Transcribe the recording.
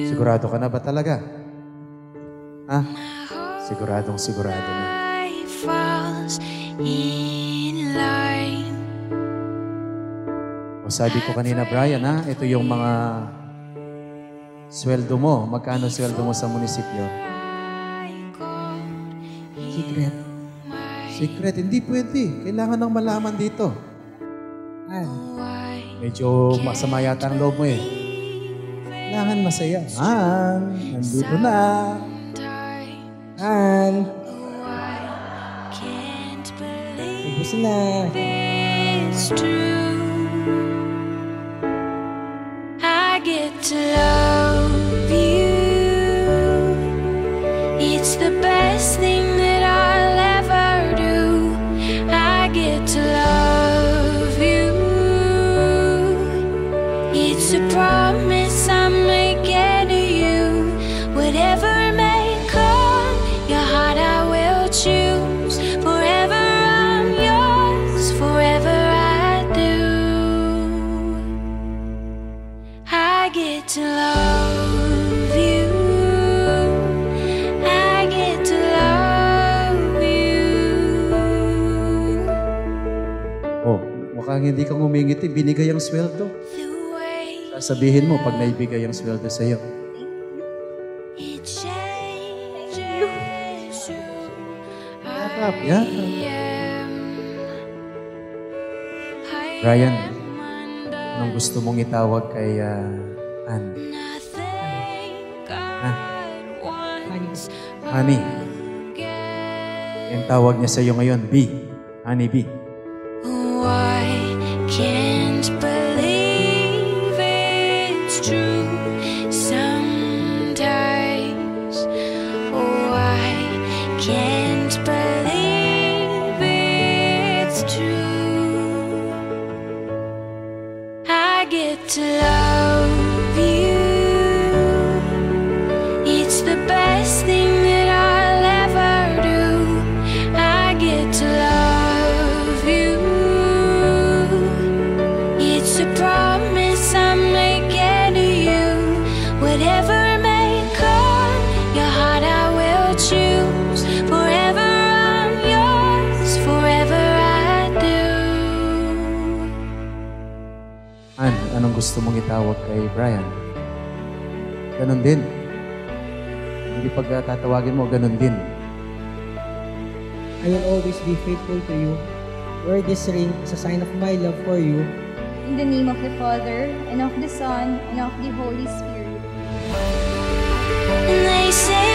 Sigurado ka na ba talaga? Ha? Siguradong sigurado na. O sabi ko kanina, Brian, ha? Ito yung mga sweldo mo. Magkano sweldo mo sa munisipyo? Secret. Secret, hindi pwede. Kailangan nang malaman dito. Medyo masama yata ang loob mo eh. Kailangan masaya. Nandito na. Ubus na. I get to love you. It's the best thing that I'll ever do. I get to love you. It's a promise I'm making to you. Whatever may come, your heart I will choose. Forever I'm yours, forever I do. I get to love you. I get to love you. Oh, mukhang hindi kang humingiti. Binigay ang sweldo. Sasabihin mo pag naibigay ang sweldo sa'yo. It changes you. Yeah. Brian, anong gusto mong itawag kay Ann? Honey. Yung tawag niya sa'yo ngayon, B. Honey B. Oh, I can't believe it's true sometimes. Oh, I can't believe it's true. I get to love you. It's the best thing that I'll ever do. I get to love you. It's a promise I'm making to you. Whatever may come, your heart I will choose. Forever I'm yours, forever I do. Ann, anong gusto mong itawag kay Brian? Ganon din. Hindi pag tatawagin mo, ganon din. I will always be faithful to you. Wear this ring as a sign of my love for you. In the name of the Father, and of the Son, and of the Holy Spirit. And they say